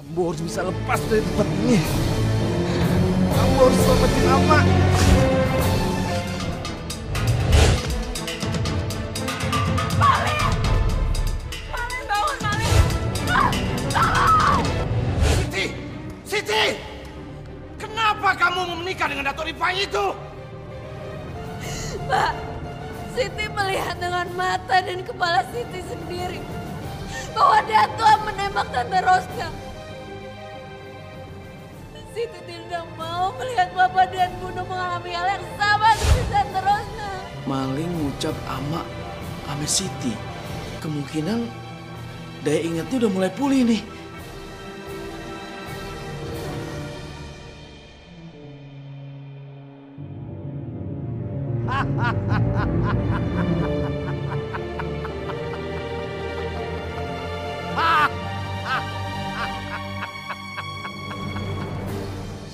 Ambo harus bisa lepas dari tempat ini. Ambo harus selamatin Ama. Malin! Malin, bangun, Malin! Tolong! Siti! Siti! Kenapa kamu menikah dengan Datuk Rifai itu? Pak, Siti melihat dengan mata dan kepala Siti sendiri bahwa Datuk menembak Tante Rosna. Siti tidak mau melihat Bapak dan Bunda mengalami hal yang sama seperti Tante Rosna. Maling ngucap Ama ame Siti. Kemungkinan daya ingatnya udah mulai pulih nih.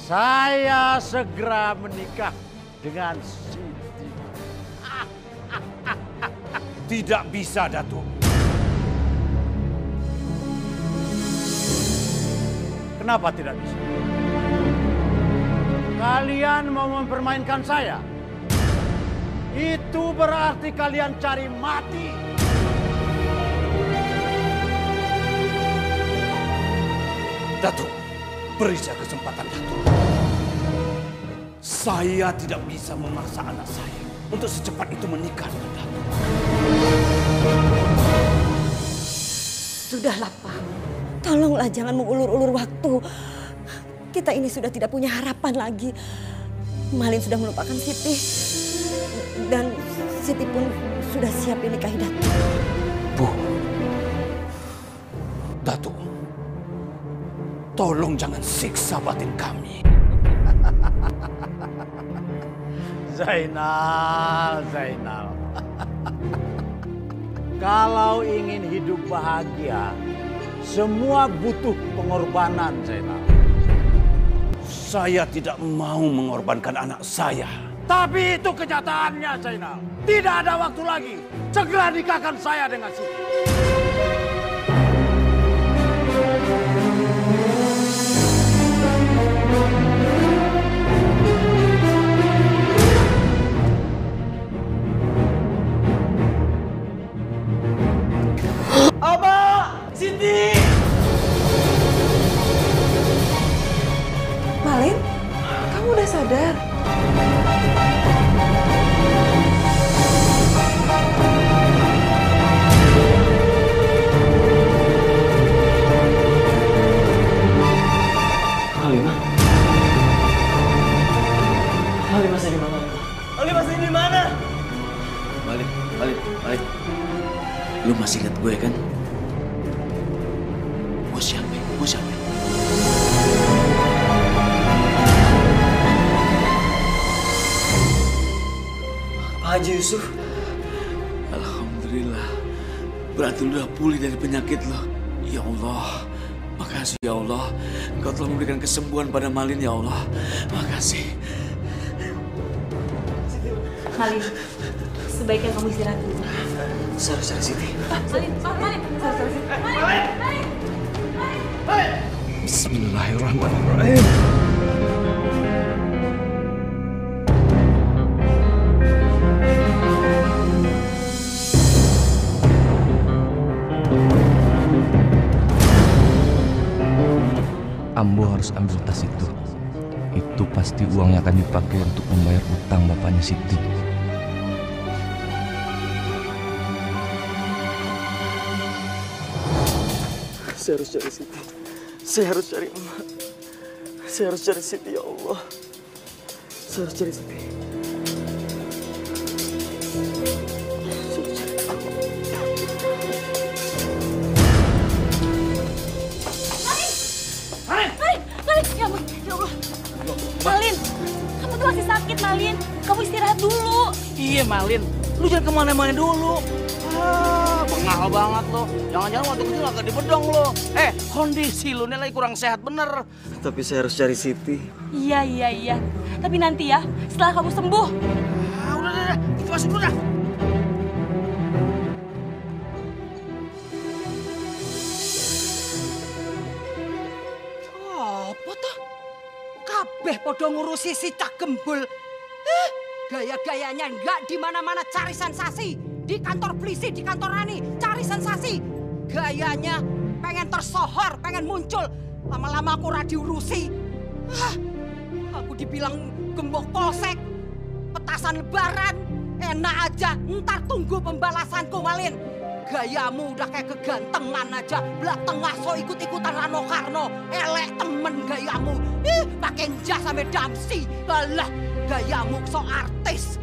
Saya segera menikah dengan Siti. Tidak bisa, Datuk. Kenapa tidak bisa? Kalian mau mempermainkan saya? Itu berarti kalian cari mati. Datuk, beri saya kesempatan, Datuk. Saya tidak bisa memaksa anak saya untuk secepat itu menikah dengan Datuk. Sudahlah, Pak. Tolonglah jangan mengulur-ulur waktu. Kita ini sudah tidak punya harapan lagi. Malin sudah melupakan Siti. Dan Siti pun sudah siap dinikahi Datuk. Bu, Datuk, tolong jangan siksa batin kami. Zainal. Kalau ingin hidup bahagia, semua butuh pengorbanan, Zainal. Saya tidak mau mengorbankan anak saya. Tapi itu kenyataannya, Zainal. Tidak ada waktu lagi. Segera nikahkan saya dengan Siti. Ama! Siti! Malin, kamu udah sadar? Malin masih di mana? Malin masih di mana? Malin. Lu masih ingat gue kan? Gue siapa? Pak Haji Yusuf. Alhamdulillah. Berarti lu udah pulih dari penyakit lo. Ya Allah. Makasih ya Allah. Engkau telah memberikan kesembuhan pada Malin ya Allah. Makasih. Malin, sebaiknya kamu istirahat dulu. Saya harus cari Siti. Malin. Bismillahirrahmanirrahim. Ambo harus ambil tas itu. Itu pasti uang yang akan dipakai untuk membayar utang bapaknya Siti. Saya harus cari Siti. Saya harus cari emak. Saya harus cari Siti, ya Allah. Saya harus cari Siti. Malin, kamu tuh masih sakit, Malin. Kamu istirahat dulu. Iya, Malin. Lu jangan kemana-mana dulu. Bengal banget lo. Jangan-jangan waktu kecil agak dibedong lo. Kondisi lu nih lagi kurang sehat bener. Tapi saya harus cari Siti. Iya. Tapi nanti ya, setelah kamu sembuh. Udah. Kita masuk dulu dah. kabeh podo ngurusi si Cak Gembul. Gaya-gayanya enggak di mana-mana cari sensasi. Di kantor polisi, di kantor Rani, cari sensasi. Gayanya pengen tersohor, pengen muncul. Lama-lama aku ora diurusi. Aku dibilang gembok polsek, petasan lebaran. Enak aja, ntar tunggu pembalasanku, Malin. Gayamu udah kayak kegantengan aja. Belah tengah so ikut-ikutan Rano Karno. Elek temen gayamu. Pakai jas sampai damsi. Alah, gayamu so artis.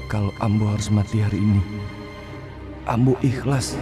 Kalau Ambo harus mati hari ini, Ambo ikhlas.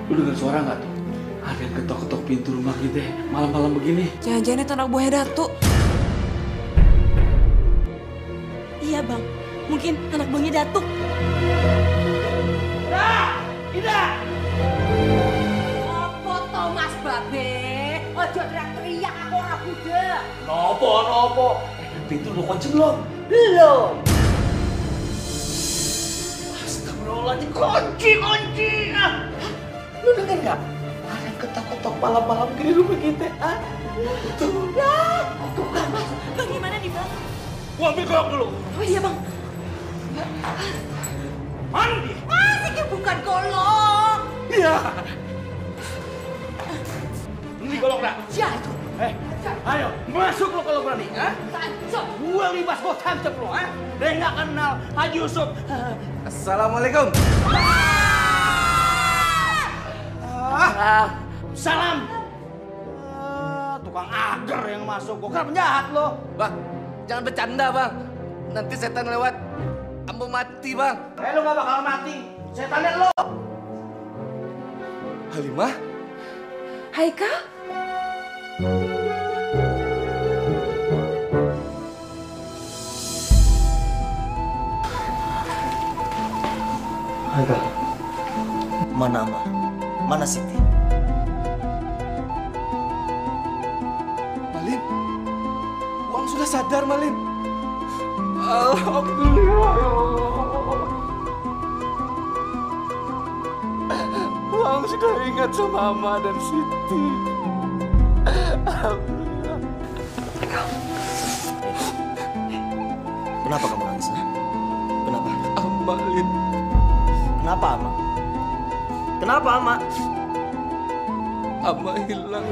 Lu dengar suara nggak tuh? Ada yang ketok-ketok pintu rumah kita malam-malam begini. Jangan-jangan itu anak buahnya Datuk. Iya bang, mungkin anak buahnya Datuk. Ida! Apa to Mas Babe? Ojo teriak-teriak aku ora budek. Nopo? Pintu lu kunci belum? Belum. Astagfirullahaladzim, kunci. Lu denger nggak? Ada yang ketok-ketok malam-malam gini rumah kita. Tuh. Tuh kan mas, bang gimana nih bang? Gua ambil golok dulu. Oh iya bang. Mana dia? Ini bukan golok. Iya. Ini golok dah. Ya itu. Ayo, masuk lo kalau berani, ha? Tancap. Gua libas gua tancap lo, ha? Dia nggak kenal Haji Yusuf. Assalamualaikum. Salam. Tukang agar yang masuk, gua kan penjahat lo. Bang, jangan bercanda bang. Nanti setan lewat, Ambo mati bang. Lo nggak bakal mati. Setan lihat lo. Halimah? Haikal? Haikal. Mana Ama? Mana Siti? Malin, Uang sudah sadar Malin. Alhamdulillah ya Allah. Uang sudah ingat sama Ama dan Siti. Alhamdulillah. Kenapa kamu nangis? Kenapa? Malin. Kenapa Ama? Kenapa Ama? Ama hilang.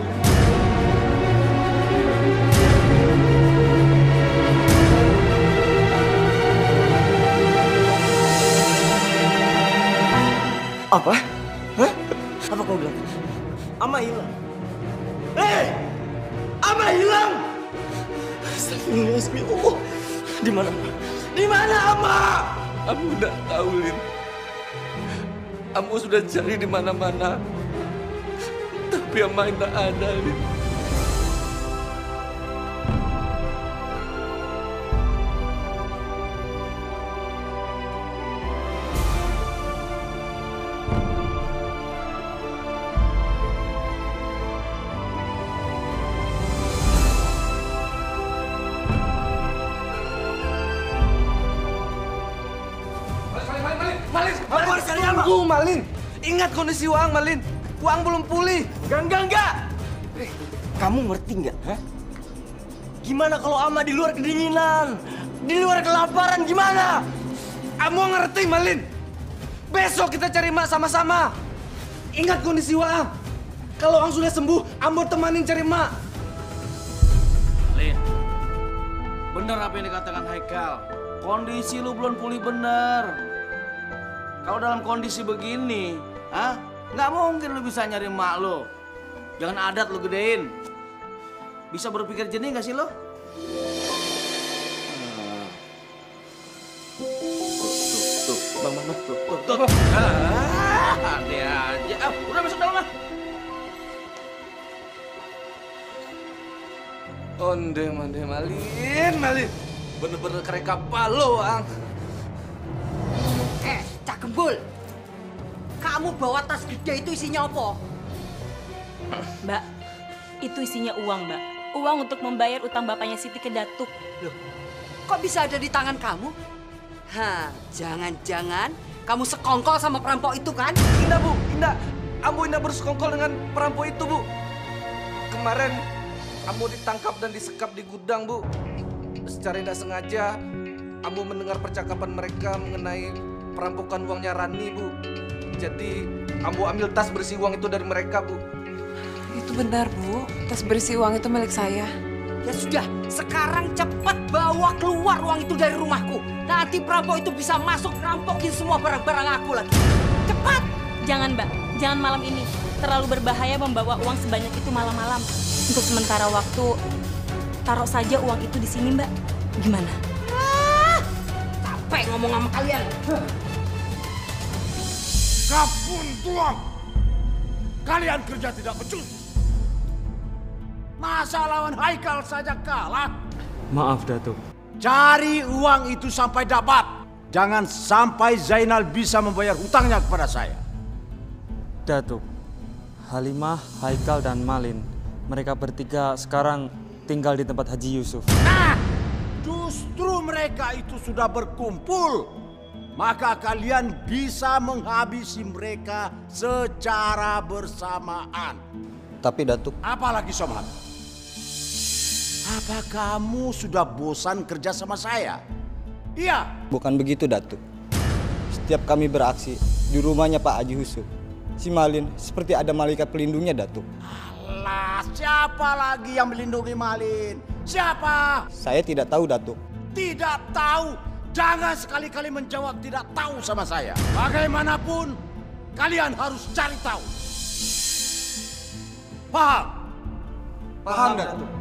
Apa? Hah? Apa kau bilang? Ama hilang. Ama hilang. Astagfirullahaladzim. Di mana? Di mana Ama? Ambo udah tahu, Lin. Ambo sudah cari di mana-mana. Tapi Ama tidak ada, Lin. Tunggu, Malin. Ingat kondisi Uang, Malin. Uang belum pulih. Enggak. Kamu ngerti nggak? Gimana kalau Ama di luar kedinginan? Di luar kelaparan gimana? Ambo ngerti, Malin. Besok kita cari Mak sama-sama. Ingat kondisi Uang. Kalau Uang sudah sembuh, Ambo temanin cari Mak. Malin, bener apa yang dikatakan Haikal. Kondisi lu belum pulih bener. Kalau dalam kondisi begini, nggak mungkin lu bisa nyari mak lu. Jangan adat lu gedein. Bisa berpikir jernih nggak sih lu? Tuh, bang, tuh. Ade aja. Udah masuk dalam lah. Onde Malin. Bener-bener kereka palo, Ang. Cak Gembul. Kamu bawa tas gede itu isinya apa? Mbak, itu isinya uang, Mbak. Uang untuk membayar utang bapaknya Siti ke Datuk. Loh, kok bisa ada di tangan kamu? Jangan-jangan kamu sekongkol sama perampok itu kan? Indah, Bu. Ambo indah bersekongkol dengan perampok itu, Bu. Kemarin Ambo ditangkap dan disekap di gudang, Bu. Secara tidak sengaja, Ambo mendengar percakapan mereka mengenai perampokan uangnya Rani, Bu. Jadi, Ambo ambil tas berisi uang itu dari mereka, Bu. Itu benar, Bu. Tas berisi uang itu milik saya. Ya sudah, sekarang cepat bawa keluar uang itu dari rumahku. Nanti perampok itu bisa masuk rampokin semua barang-barang aku lagi. Cepat! Jangan, Mbak. Jangan malam ini. Terlalu berbahaya membawa uang sebanyak itu malam-malam. Untuk sementara waktu, taruh saja uang itu di sini, Mbak. Gimana? Capek ngomong sama kalian. Kapun tuang! Kalian kerja tidak becus. Masa lawan Haikal saja kalah? Maaf, Datuk. Cari uang itu sampai dapat. Jangan sampai Zainal bisa membayar hutangnya kepada saya. Datuk, Halimah, Haikal, dan Malin. Mereka bertiga sekarang tinggal di tempat Haji Yusuf. Nah, justru mereka itu sudah berkumpul. Maka kalian bisa menghabisi mereka secara bersamaan. Tapi Datuk... Apalagi Somad? Apa kamu sudah bosan kerja sama saya? Iya. Bukan begitu, Datuk. Setiap kami beraksi di rumahnya Pak Haji Yusuf, si Malin seperti ada malaikat pelindungnya, Datuk. Alah, siapa lagi yang melindungi Malin? Siapa? Saya tidak tahu, Datuk. Tidak tahu? Jangan sekali-kali menjawab tidak tahu sama saya. Bagaimanapun, kalian harus cari tahu. Paham? Paham, Datuk.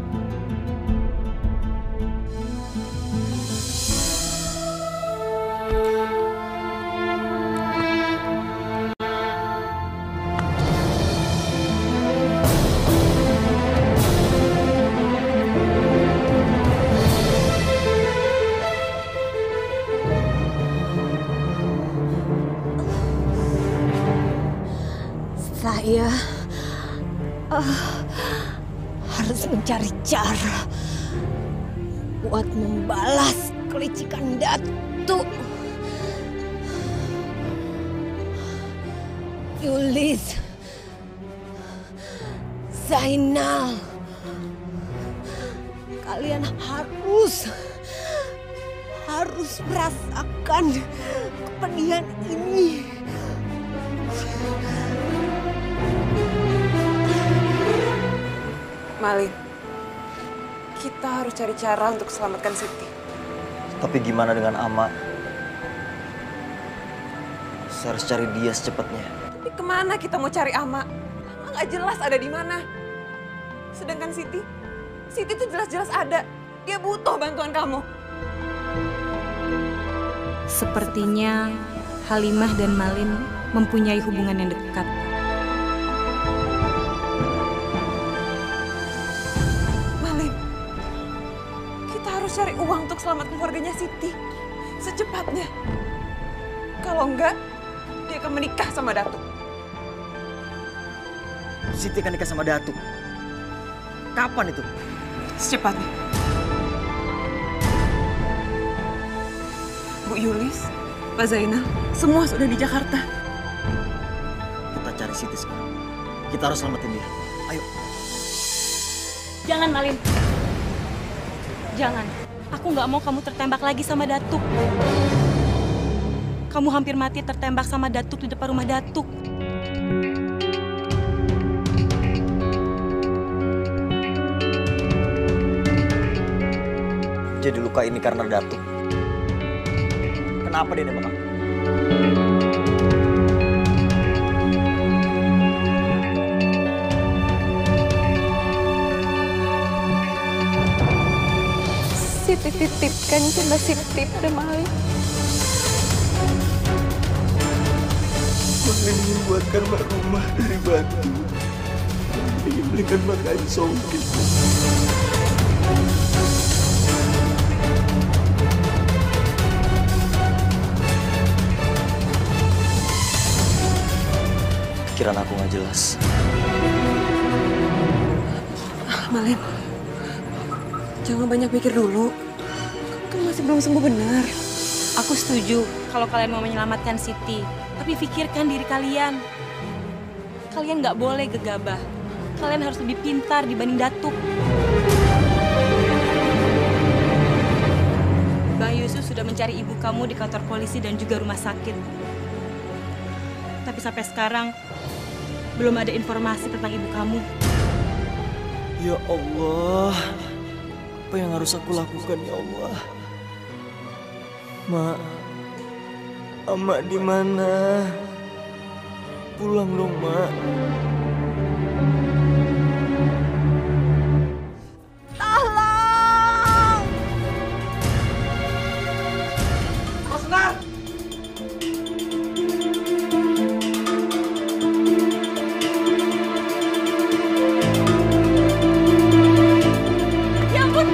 Saya harus mencari cara buat membalas kelicikan Datuk. Yulis, Zainal, kalian harus merasakan kepedihan ini. Malin, kita harus cari cara untuk selamatkan Siti. Tapi gimana dengan Ama? Saya harus cari dia secepatnya. Tapi kemana kita mau cari Ama? Ama nggak jelas ada di mana. Sedangkan Siti tuh jelas-jelas ada. Dia butuh bantuan kamu. Sepertinya Halimah dan Malin mempunyai hubungan yang dekat. Cari uang untuk selamatkan keluarganya Siti secepatnya. Kalau enggak, dia akan menikah sama Datuk. Siti akan nikah sama Datuk. Kapan itu? Secepatnya. Bu Yulis, Pak Zainal, semua sudah di Jakarta. cari Siti sekarang. Kita harus selamatin dia. Ayo. Jangan, Malin. Jangan. Aku nggak mau kamu tertembak lagi sama Datuk. Kamu hampir mati tertembak sama Datuk di depan rumah Datuk. Jadi luka ini karena Datuk. Kenapa dia nembak aku? Siti titipkan cinta Siti pada Malin. Malin ingin buatkan mak rumah dari batu. Ingin belikan makan songkit. Pikiran aku nggak jelas. Malin, jangan banyak pikir dulu. Kan masih belum sembuh benar. Aku setuju kalau kalian mau menyelamatkan Siti. Tapi pikirkan diri kalian. Kalian nggak boleh gegabah. Kalian harus lebih pintar dibanding Datuk. Bang Yusuf sudah mencari ibu kamu di kantor polisi dan juga rumah sakit. Tapi sampai sekarang belum ada informasi tentang ibu kamu. Ya Allah, apa yang harus aku lakukan ya Allah? Mak, Emak di mana? Pulang dong, Mak. Tolong! Rosna! Ya ampun!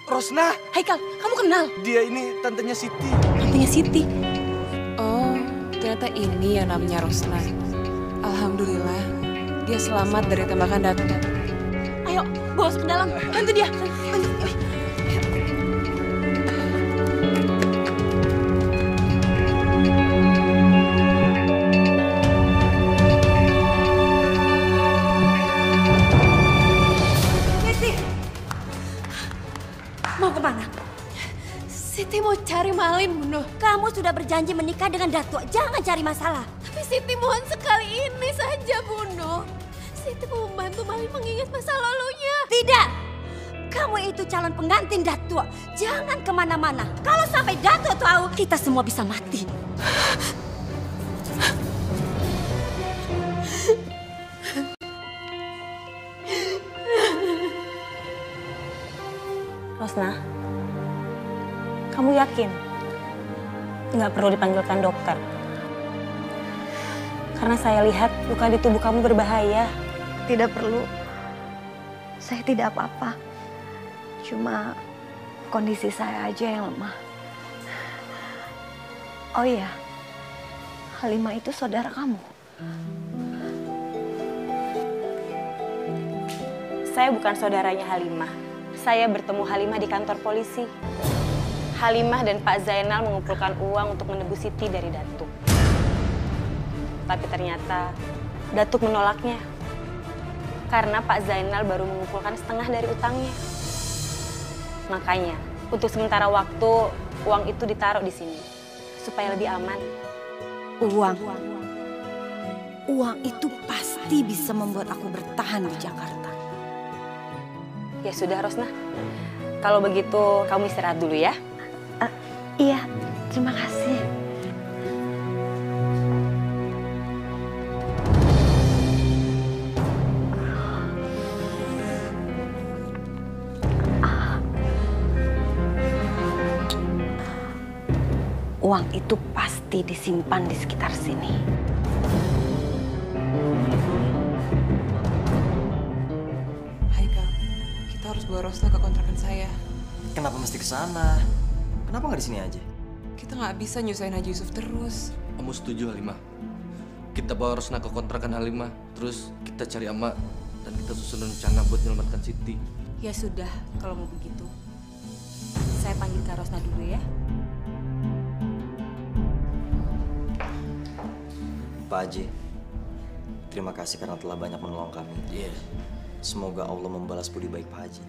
Rosna! Haikal, kamu kenal? Dia ini tantenya Siti. Tantenya Siti? Oh, ternyata ini yang namanya Rosna. Alhamdulillah, dia selamat dari tembakan Datuk. Ayo, bawa ke dalam. Bantu dia. Bantu. Siti! Mau kemana? Siti mau cari Malin, Bunda. Kamu sudah berjanji menikah dengan Datuk. Jangan cari masalah. Tapi Siti mohon sekali ini saja, Bunda. Siti mau membantu Malin mengingat masa lalunya. Tidak! Kamu itu calon pengantin Datuk. Jangan kemana-mana. Kalau sampai Datuk tahu, kita semua bisa mati. Rosna, kamu yakin nggak perlu dipanggilkan dokter? Karena saya lihat luka di tubuh kamu berbahaya. Tidak perlu. Saya tidak apa-apa. Cuma kondisi saya aja yang lemah. Oh iya, Halimah itu saudara kamu. Saya bukan saudaranya Halimah. Saya bertemu Halimah di kantor polisi. Halimah dan Pak Zainal mengumpulkan uang untuk menebus Siti dari Datuk. Tapi ternyata Datuk menolaknya. Karena Pak Zainal baru mengumpulkan setengah dari utangnya. Makanya, untuk sementara waktu, uang itu ditaruh di sini. Supaya lebih aman. Uang. Uang itu pasti bisa membuat aku bertahan di Jakarta. Ya sudah, Rosna. Kalau begitu, kamu istirahat dulu ya. Iya, terima kasih. Uang itu pasti disimpan di sekitar sini. Haikal, kita harus bawa Rosna ke kontrakan saya. Kenapa mesti ke sana? Kenapa nggak di sini aja? Kita nggak bisa nyusahin Haji Yusuf terus. Kamu setuju, Halimah? Kita bawa Rosna ke kontrakan Halimah, terus kita cari Ama, dan kita susun rencana buat menyelamatkan Siti. Ya sudah, kalau mau begitu. Saya panggil Kak Rosna dulu ya. Pak Haji, terima kasih karena telah banyak menolong kami. Iya. Semoga Allah membalas budi baik Pak Haji.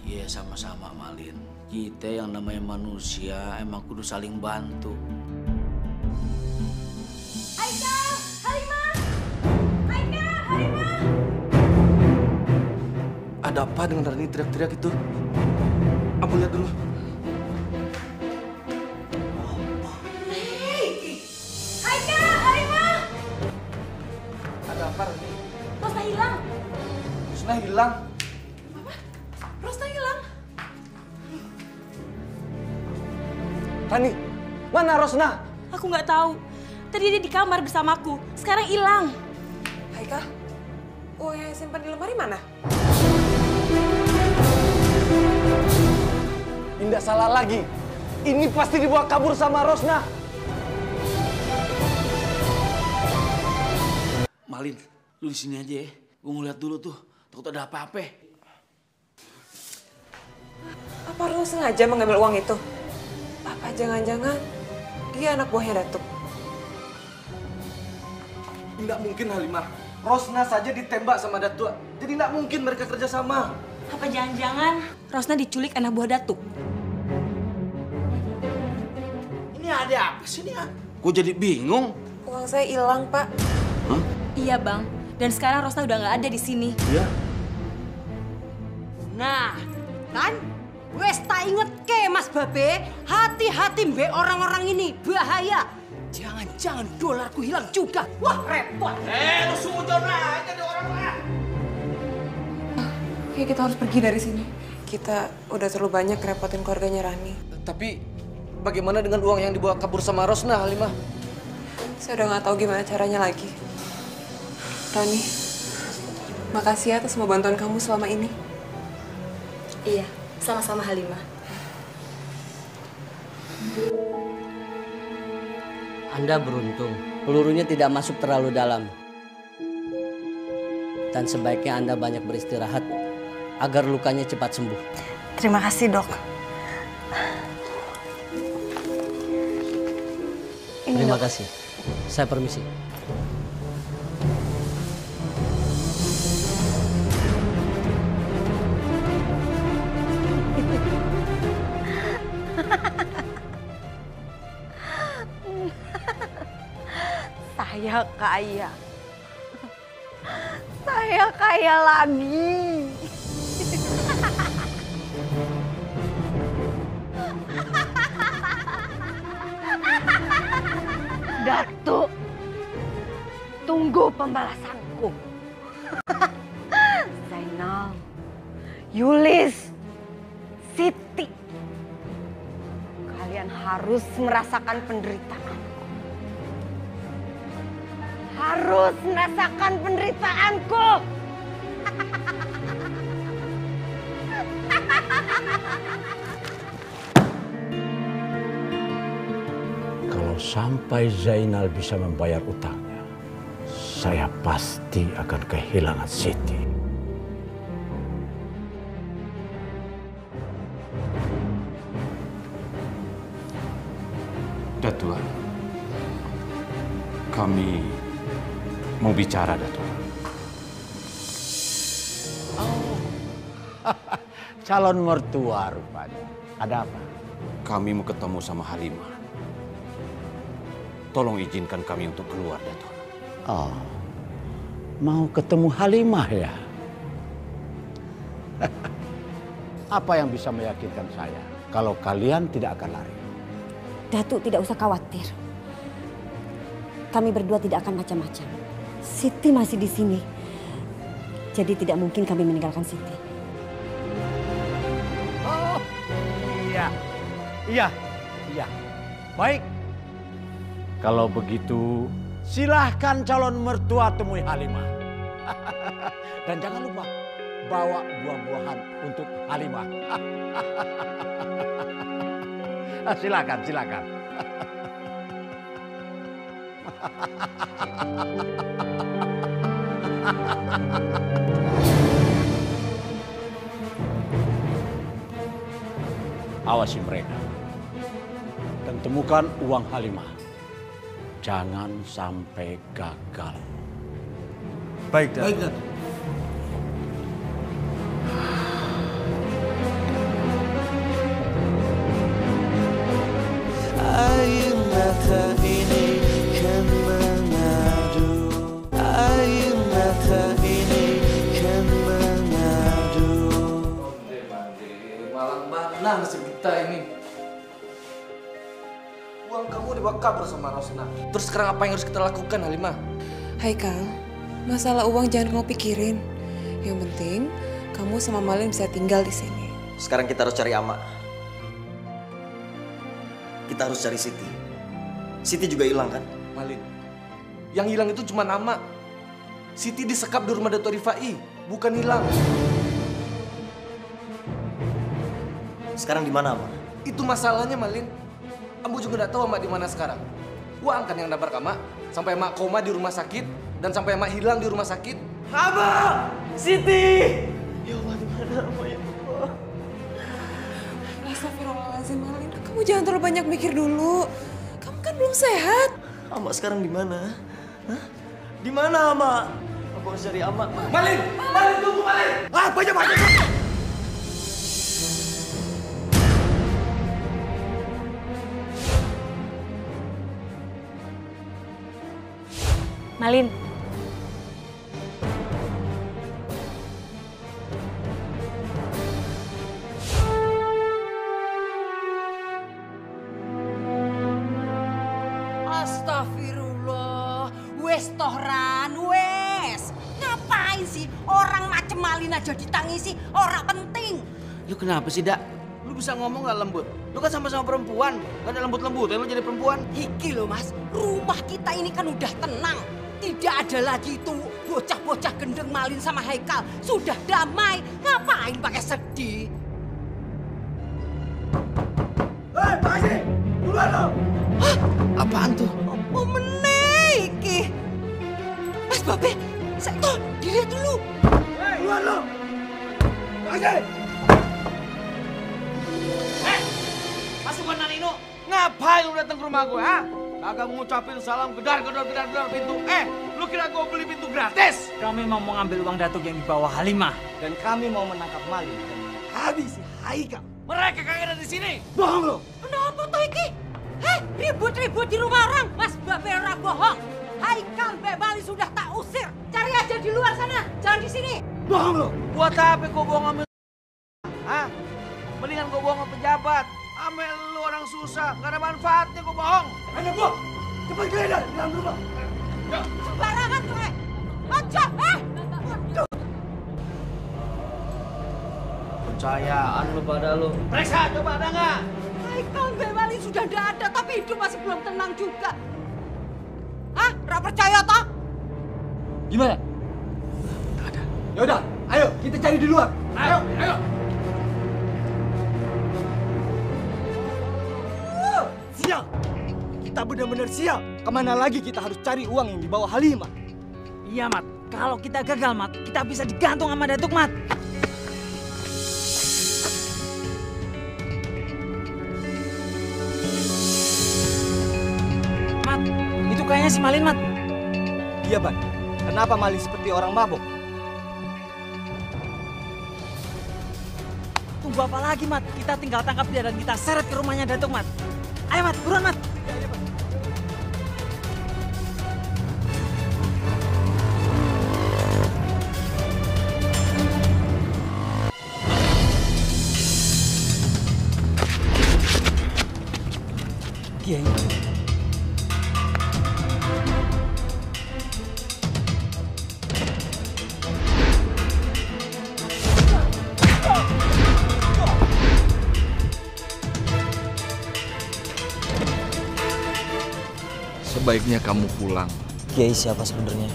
Iya, sama-sama Malin. Kita yang namanya manusia emang kudu saling bantu. Haikal, Halimah! Haikal, Halimah! Ada apa dengan Rani teriak-teriak itu? Ambo lihat dulu. Haikal, Halimah! Ada apa Rani? Rosna hilang. Rosna hilang? Rosna hilang. Rani, mana Rosna? Aku nggak tahu. Tadi dia di kamar bersamaku. Sekarang hilang. Haikal, uang yang simpan di lemari mana? Tidak salah lagi. Ini pasti dibawa kabur sama Rosna. Malin, lu di sini aja ya. Gue mau lihat dulu tuh. Takut ada apa-apa. Apa lu sengaja mengambil uang itu? Apa jangan-jangan dia anak buahnya Datuk? Tidak mungkin Halimah. Rosna saja ditembak sama Datuk. Jadi tidak mungkin mereka kerjasama. Apa jangan-jangan Rosna diculik anak buah Datuk? Ini ada apa sih nih? Gue jadi bingung. Uang saya hilang, Pak. Hah? Iya, Bang. Dan sekarang Rosna udah nggak ada di sini. Iya. Nah, kan? Wes tak inget ke Mas Babe, hati-hati mbak orang-orang ini, bahaya. Jangan-jangan dolarku hilang juga. Wah, repot. Lu sujon aja di orang-orang. Oke, kita harus pergi dari sini. Kita udah terlalu banyak repotin keluarganya Rani. Tapi bagaimana dengan uang yang dibawa kabur sama Rosna, Halimah? Saya udah nggak tahu gimana caranya lagi. Rani, makasih atas semua bantuan kamu selama ini. Iya, sama-sama Halimah. Anda beruntung, pelurunya tidak masuk terlalu dalam. Dan sebaiknya Anda banyak beristirahat agar lukanya cepat sembuh. Terima kasih, Dok. Terima kasih. Saya permisi. Saya kaya. Saya kaya lagi. Datuk, tunggu pembalasanku. Zainal, Yulis, Siti, kalian harus merasakan penderitaan. Harus merasakan penderitaanku. Kalau sampai Zainal bisa membayar utangnya, saya pasti akan kehilangan Siti. Datuk, kami mau bicara, Datuk. Oh, calon mertua rupanya. Ada apa? Kami mau ketemu sama Halimah. Tolong izinkan kami untuk keluar, Datuk. Oh, mau ketemu Halimah ya? Apa yang bisa meyakinkan saya kalau kalian tidak akan lari? Datuk tidak usah khawatir. Kami berdua tidak akan macam-macam. Siti masih di sini. Jadi tidak mungkin kami meninggalkan Siti. Oh, iya. Baik. Kalau begitu, silahkan calon mertua temui Halimah. Dan jangan lupa bawa buah-buahan untuk Halimah. Silakan. Awasi mereka dan temukan uang Halimah. jangan sampai gagal. Baik, Datuk. Baik, Datuk. Air mata ini kan mengadu, air mata ini kan mengadu. Malang mana nasib kita ini? Uang kamu dibawa kabur sama Rosna. Terus sekarang apa yang harus kita lakukan, Halimah? Haikal, masalah uang jangan kamu pikirin. Yang penting kamu sama Malin bisa tinggal di sini. Sekarang kita harus cari Ama. Kita harus cari Siti. Siti juga hilang kan? Malin, yang hilang itu cuma nama. Siti disekap di rumah Dato' Rifai, bukan hilang. Sekarang di mana, Ama? Itu masalahnya, Malin. Ambo juga nggak tahu Ama di mana sekarang. Uang kan yang nabrak Ama, sampai Ama koma di rumah sakit, dan sampai Ama hilang di rumah sakit. Ama! Siti! Ya Allah, di mana Ama ya Allah? Astagfirullahaladzim, Malin. Kamu jangan terlalu banyak mikir dulu. Kamu kan belum sehat. Ama sekarang di mana? Hah? Di mana, Ama? Aku harus cari Ama. Malin! Malin, tunggu, Malin! Ah, banyak. Malin. Astagfirullah, wes tohran, wes. Ngapain sih orang macem Malin aja ditangisi, orang penting. Lu kenapa sih, Dak? Lu bisa ngomong gak lembut? Lu kan sama-sama perempuan, gak ada lembut-lembut ya lu jadi perempuan. Iki loh mas, rumah kita ini kan udah tenang. Tidak ada lagi itu bocah-bocah gendeng Malin sama Haikal. Sudah damai, ngapain pakai sedih? Hei, Pak Haji! Duluan lo! Hah? Apaan tuh? Apa meneh iki? Mas Babe, saya tuh dilihat dulu. Hei, duluan lo! Pak Haji! Pasukan Nanino, ngapain lu datang ke rumah gue, ha? Kagak ngucapin salam gedar pintu. Lu kira gue beli pintu gratis? Kami mau mengambil uang Datuk yang dibawa Halimah. Dan kami mau menangkap Malin dan habisi Haikal. Mereka kagak ada di sini. Bohong lo! Kenapa tuh iki? Ribut-ribut di rumah orang. Mas Babe ora bohong. Haikal Malin sudah tak usir. Cari aja di luar sana, jangan di sini. Bohong lo! Buat apa gue bohong sama Hah? Mendingan gue bohong sama pejabat. Amel lu orang susah, gak ada manfaatnya gue bohong. Ayo, Bu! Cepat geledah di dalam rumah. Sembarangan kowe. Aja, Percayaan lu pada lu. Periksa, coba ada nggak? Haikal Malin sudah tidak ada, tapi hidup masih belum tenang juga. Hah? Nggak percaya toh? Gimana? Ya udah, ayo kita cari di luar. Ayo. Sial! Kita benar-benar sial. Kemana lagi kita harus cari uang yang dibawa Halimah? Iya, Mat. Kalau kita gagal, Mat, kita bisa digantung sama Datuk, Mat. Mat, itu kayaknya si Malin, Mat. Iya, Ban. Kenapa Malin seperti orang mabuk? Tunggu apa lagi, Mat? Kita tinggal tangkap dia dan kita seret ke rumahnya Datuk, Mat. Ayo, Mat. Buruan, Mat. Kiai. Sebaiknya kamu pulang. Kiai siapa sebenarnya?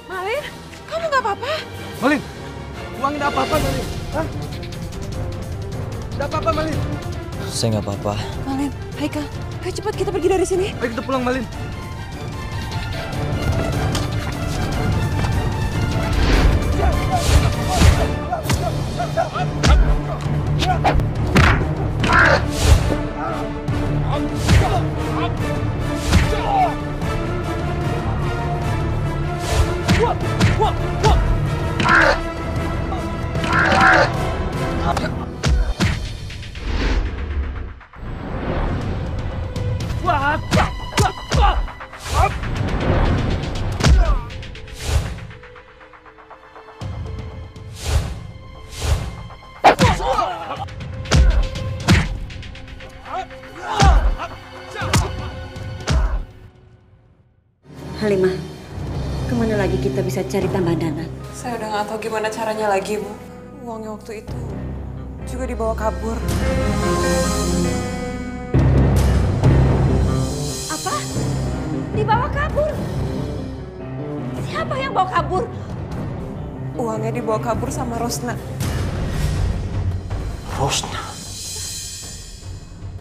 Malin, kamu nggak apa-apa? Malin, uang nggak apa-apa, Malin. Hah? Nggak apa-apa, Malin. Saya nggak apa-apa. Malin, Haikal, ayo cepat kita pergi dari sini. Ayo kita pulang, Malin. Halimah, kemana lagi kita bisa cari tambahan dana? Saya udah nggak tahu gimana caranya lagi, Bu. Uangnya waktu itu juga dibawa kabur. Apa? Dibawa kabur? Siapa yang bawa kabur? Uangnya dibawa kabur sama Rosna. Rosna?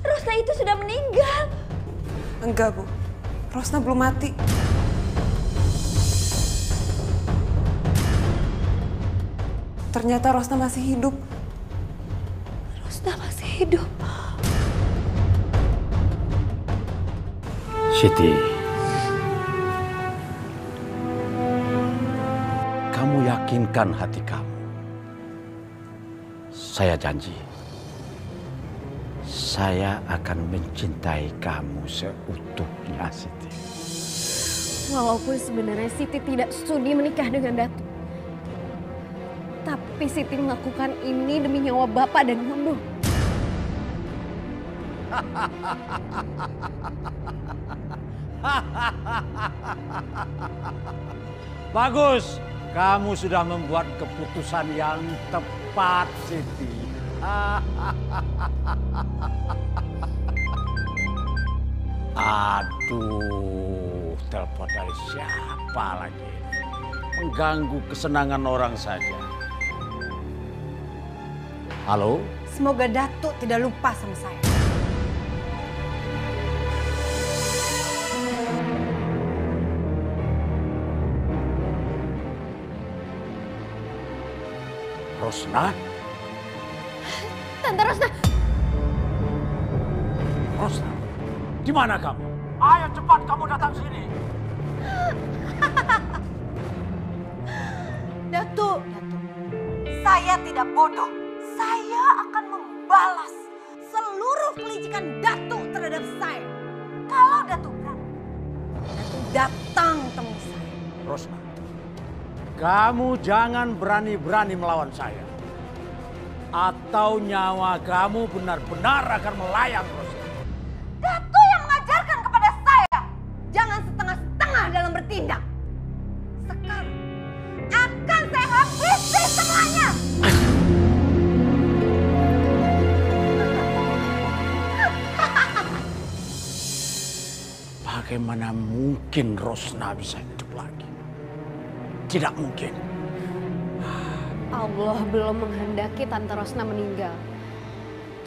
Rosna itu sudah meninggal. Enggak, Bu. Rosna belum mati. Ternyata Rosna masih hidup. Rosna masih hidup. Siti, kamu yakinkan hati kamu. Saya janji, saya akan mencintai kamu seutuhnya, Siti. Walaupun sebenarnya Siti tidak sudi menikah dengan Datuk. Tapi Siti melakukan ini demi nyawa Bapak dan Mundu. Bagus, kamu sudah membuat keputusan yang tepat, Siti. Aduh, telepon dari siapa lagi? Mengganggu kesenangan orang saja. Halo? Semoga Datuk tidak lupa sama saya. Rosna? Tante Rosna! Rosna, di mana kamu? Ayo cepat kamu datang sini. Datuk, saya tidak bodoh. Saya akan membalas seluruh kelicikan Datuk terhadap saya. Kalau Datuk berani, Datuk datang temui saya. Rosna, kamu jangan berani-berani melawan saya. Atau nyawa kamu benar-benar akan melayang, Rosna. Datuk yang mengajarkan kepada saya. Jangan setengah-setengah dalam bertindak. Sekarang akan saya habisi semuanya. Bagaimana mungkin Rosna bisa hidup lagi? Tidak mungkin. Allah belum menghendaki Tante Rosna meninggal.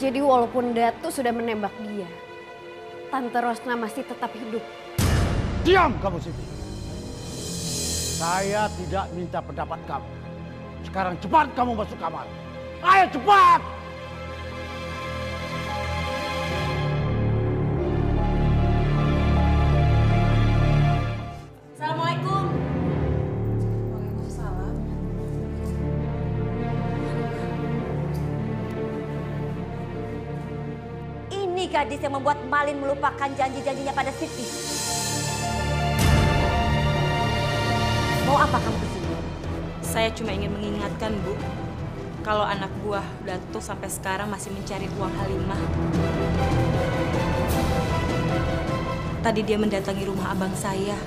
Jadi walaupun Datuk sudah menembak dia, Tante Rosna masih tetap hidup. Diam kamu, Siti. Saya tidak minta pendapat kamu. Sekarang cepat kamu masuk kamar. Ayo cepat! Assalamualaikum. Waalaikumsalam. Ini gadis yang membuat Malin melupakan janji-janjinya pada Siti. Mau apa kamu kesini? Saya cuma ingin mengingatkan, Bu, kalau anak buah Datuk sampai sekarang masih mencari uang Halimah. Tadi dia mendatangi rumah abang saya.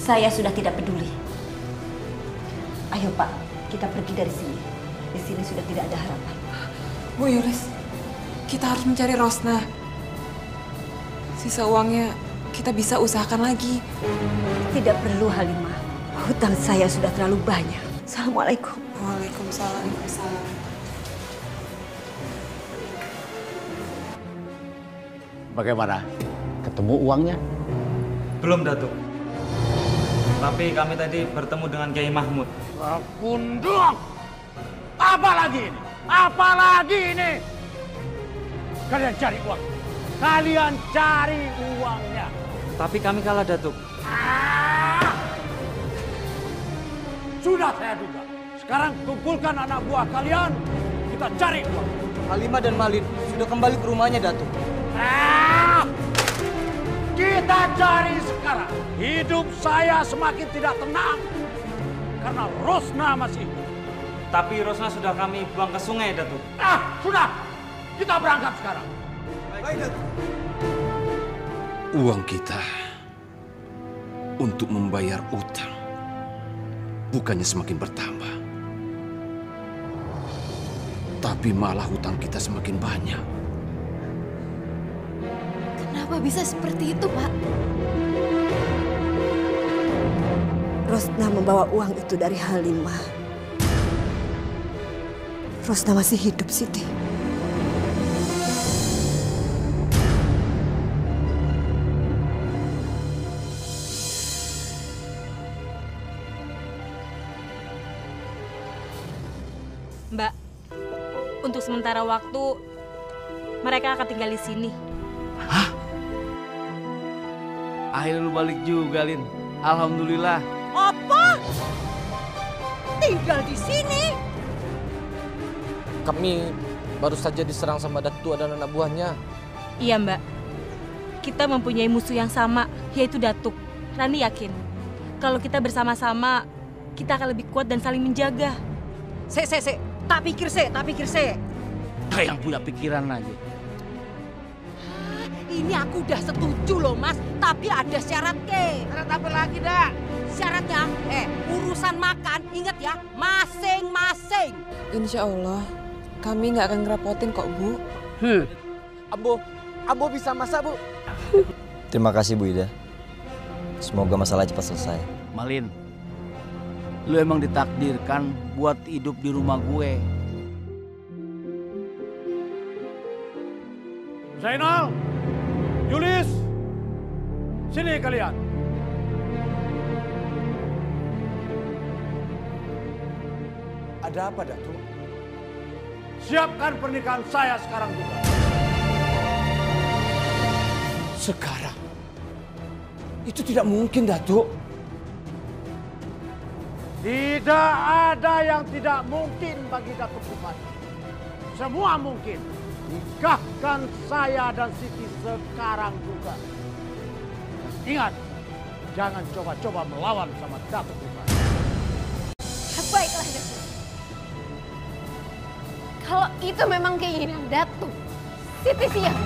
Saya sudah tidak peduli. Ayo Pak, kita pergi dari sini. Di sini sudah tidak ada harapan. Bu Yulis, kita harus mencari Rosna. Sisa uangnya kita bisa usahakan lagi. Tidak perlu, Halimah. Hutang saya sudah terlalu banyak. Assalamualaikum. Waalaikumsalam. Bagaimana? Ketemu uangnya? Belum, Datuk. Tapi kami tadi bertemu dengan Kiai Mahmud. Kundung! Apa lagi ini? Apa lagi ini? Kalian cari uang. Kalian cari uangnya. Tapi kami kalah, Datuk. Sudah saya duga. Sekarang kumpulkan anak buah kalian. Kita cari uang. Halimah dan Malin sudah kembali ke rumahnya, Datuk. Kita cari sekarang. Hidup saya semakin tidak tenang. Karena Rosna masih hidup. Tapi Rosna sudah kami buang ke sungai, Datuk. Sudah. Kita berangkat sekarang. Baik, Datuk. Uang kita untuk membayar utang. Bukannya semakin bertambah. Tapi malah hutang kita semakin banyak. Kenapa bisa seperti itu, Pak? Rosna membawa uang itu dari Halimah. Rosna masih hidup, Siti. Mbak, untuk sementara waktu mereka akan tinggal di sini. Akhirnya lu balik juga, Lin. Alhamdulillah. Apa? Tinggal di sini? Kami baru saja diserang sama Datuk dan anak buahnya. Iya, Mbak. Kita mempunyai musuh yang sama, yaitu Datuk. Rani yakin, kalau kita bersama-sama, kita akan lebih kuat dan saling menjaga. Tak pikir se. Kayak yang punya pikiran aja. Ini aku udah setuju loh, Mas. Tapi ada syaratnya. Syarat apa lagi, Dak? Syaratnya, urusan makan, ingat ya, masing-masing. Insya Allah, kami nggak akan ngerepotin kok, Bu. Ambo bisa masak, Bu. Terima kasih, Bu Ida. Semoga masalah cepat selesai. Malin, lu emang ditakdirkan buat hidup di rumah gue. Zainal, Yulis, sini kalian. Ada apa, Datuk? Siapkan pernikahan saya sekarang juga. Sekarang? Itu tidak mungkin, Datuk. Tidak ada yang tidak mungkin bagi Datuk Bupati. Semua mungkin. Nikahkan saya dan Siti sekarang juga. Ingat, jangan coba-coba melawan sama Datuk Bupati. Baiklah, Datuk. Kalau itu memang keinginan Datuk, Siti siap.